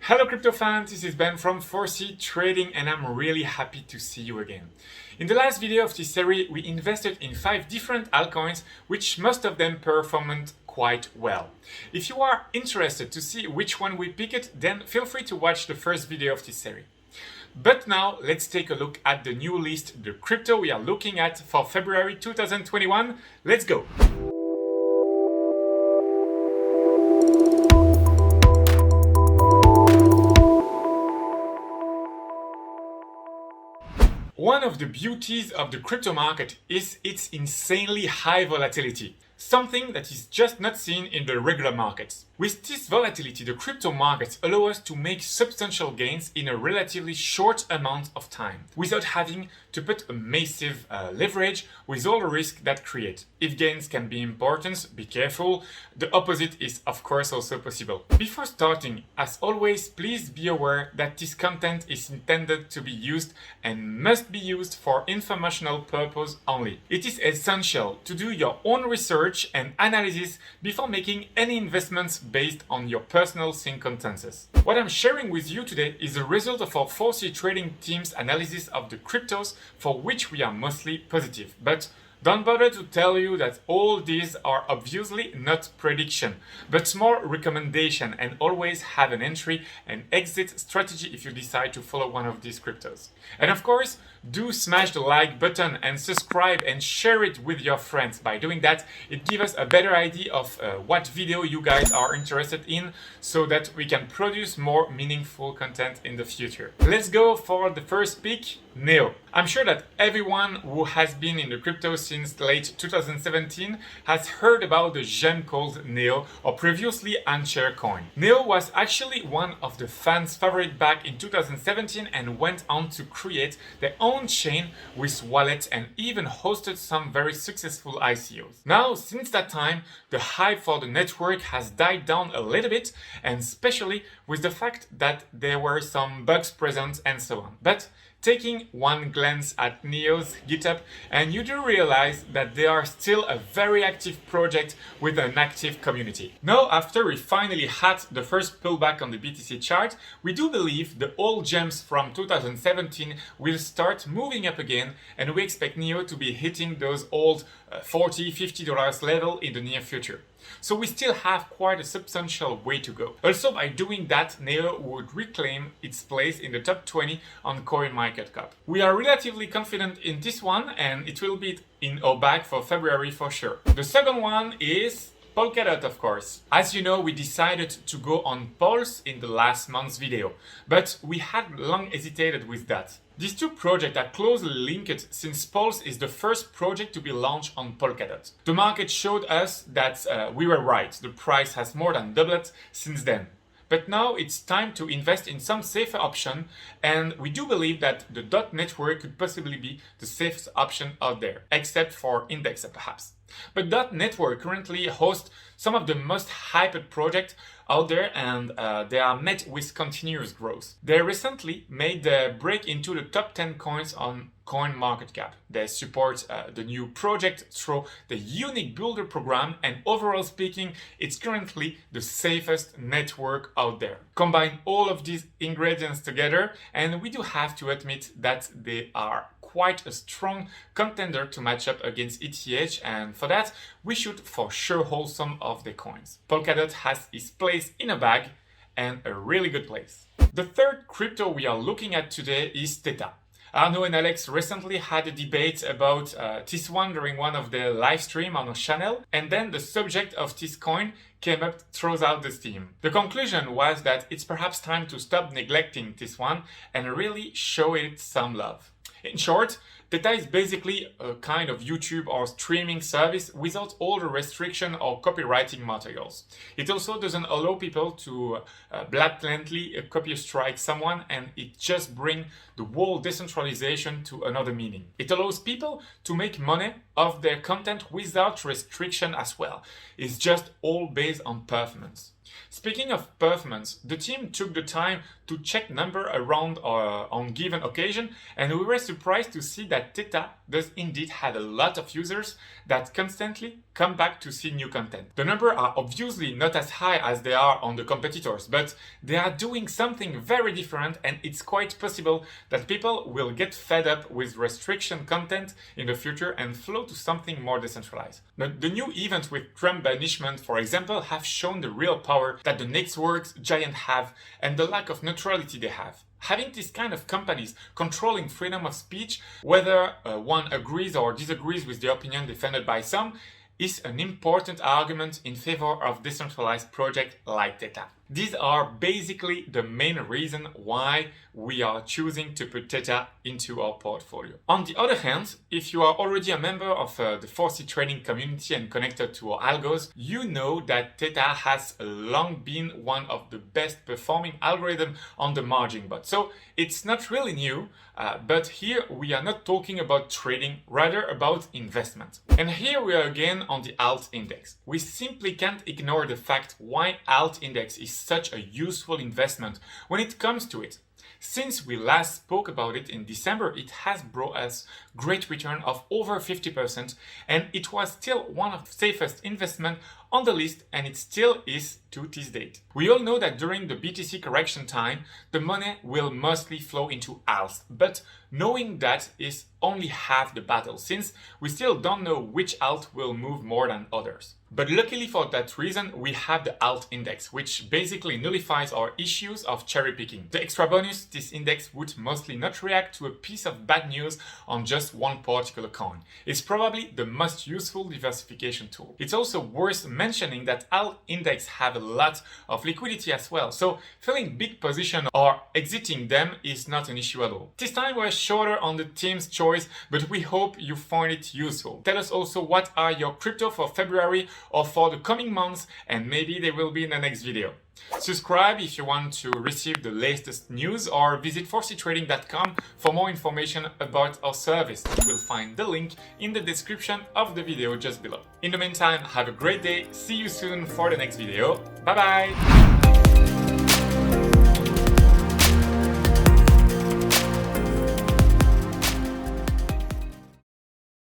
Hello crypto fans, this is Ben from Serie Trading and I'm really happy to see you again. In the last video of this series, we invested in 5 different altcoins, which most of them performed quite well. If you are interested to see which one we picked, then feel free to watch the first video of this series. But now let's take a look at the new list, the crypto we are looking at for February 2021. Let's go! One of the beauties of the crypto market is its insanely high volatility, something that is just not seen in the regular markets. With this volatility, the crypto markets allow us to make substantial gains in a relatively short amount of time, without having to put a massive leverage with all the risk that creates. If gains can be important, be careful. The opposite is of course also possible. Before starting, as always, please be aware that this content is intended to be used and must be used for informational purpose only. It is essential to do your own research and analysis before making any investments based on your personal circumstances. What I'm sharing with you today is the result of our Serie Trading team's analysis of the cryptos for which we are mostly positive. But don't bother to tell you that all these are obviously not prediction, but more recommendation, and always have an entry and exit strategy if you decide to follow one of these cryptos. And of course, do smash the like button and subscribe and share it with your friends. By doing that, it gives us a better idea of what video you guys are interested in, so that we can produce more meaningful content in the future. Let's go for the first pick, NEO. I'm sure that everyone who has been in the crypto since late 2017 has heard about the gem called NEO, or previously Anchor coin. NEO was actually one of the fans' favorite back in 2017 and went on to create their own chain with wallets and even hosted some very successful ICOs. Now, since that time, the hype for the network has died down a little bit, and especially with the fact that there were some bugs present and so on. But taking one glance at NEO's GitHub, and you do realize that they are still a very active project with an active community. Now, after we finally had the first pullback on the BTC chart, we do believe the old gems from 2017 will start moving up again, and we expect NEO to be hitting those old $40, $50 level in the near future. So we still have quite a substantial way to go. Also, by doing that, NEO would reclaim its place in the top 20 on CoinMarketCap. We are relatively confident in this one, and it will be in our bag for February for sure. The second one is Polkadot, of course. As you know, we decided to go on Pulse in the last month's video, but we had long hesitated with that. These two projects are closely linked since Pulse is the first project to be launched on Polkadot. The market showed us that we were right. The price has more than doubled since then. But now it's time to invest in some safer option, and we do believe that the DOT network could possibly be the safest option out there, except for Index perhaps. But DOT network currently hosts some of the most hyped projects out there, and they are met with continuous growth. They recently made the break into the top 10 coins on CoinMarketCap. They support the new project through the unique builder program, and overall speaking, it's currently the safest network out there. Combine all of these ingredients together, and we do have to admit that they are quite a strong contender to match up against ETH, and for that, we should for sure hold some of the coins. Polkadot has its place in a bag, and a really good place. The third crypto we are looking at today is Theta. Arnaud and Alex recently had a debate about this one during one of their live stream on our channel, and then the subject of this coin came up throughout the stream. The conclusion was that it's perhaps time to stop neglecting this one and really show it some love. In short, Theta is basically a kind of YouTube or streaming service without all the restriction or copywriting materials. It also doesn't allow people to blatantly copy strike someone, and it just brings the whole decentralization to another meaning. It allows people to make money off their content without restriction as well. It's just all based on performance. Speaking of performance, the team took the time to check number around on given occasion, and we were surprised to see that Theta does indeed have a lot of users that constantly come back to see new content. The numbers are obviously not as high as they are on the competitors, but they are doing something very different, and it's quite possible that people will get fed up with restriction content in the future and flow to something more decentralized. The new event with Trump banishment, for example, have shown the real power that the networks giants have and the lack of neutrality they have. Having this kind of companies controlling freedom of speech, whether one agrees or disagrees with the opinion defended by some, is an important argument in favor of decentralized projects like Theta. These are basically the main reason why we are choosing to put Theta into our portfolio. On the other hand, if you are already a member of the 4C trading community and connected to our algos, you know that Theta has long been one of the best performing algorithms on the margin bot. So it's not really new, but here we are not talking about trading, rather about investment. And here we are again on the alt index. We simply can't ignore the fact why alt index is such a useful investment when it comes to it. Since we last spoke about it in December, it has brought us great return of over 50%, and it was still one of the safest investments on the list, and it still is to this date. We all know that during the BTC correction time, the money will mostly flow into alts, but knowing that is only half the battle, since we still don't know which alt will move more than others. But luckily for that reason, we have the alt index, which basically nullifies our issues of cherry picking. The extra bonus, this index would mostly not react to a piece of bad news on just one particular coin. It's probably the most useful diversification tool. It's also worth mentioning that alt index have a lot of liquidity as well, so filling big position or exiting them is not an issue at all. This time we're shorter on the team's choice, but we hope you find it useful. Tell us also what are your crypto for February or for the coming months, and maybe they will be in the next video. Subscribe if you want to receive the latest news, or visit 4ctrading.com for more information about our service. You will find the link in the description of the video just below. In the meantime, have a great day. See you soon for the next video. Bye bye!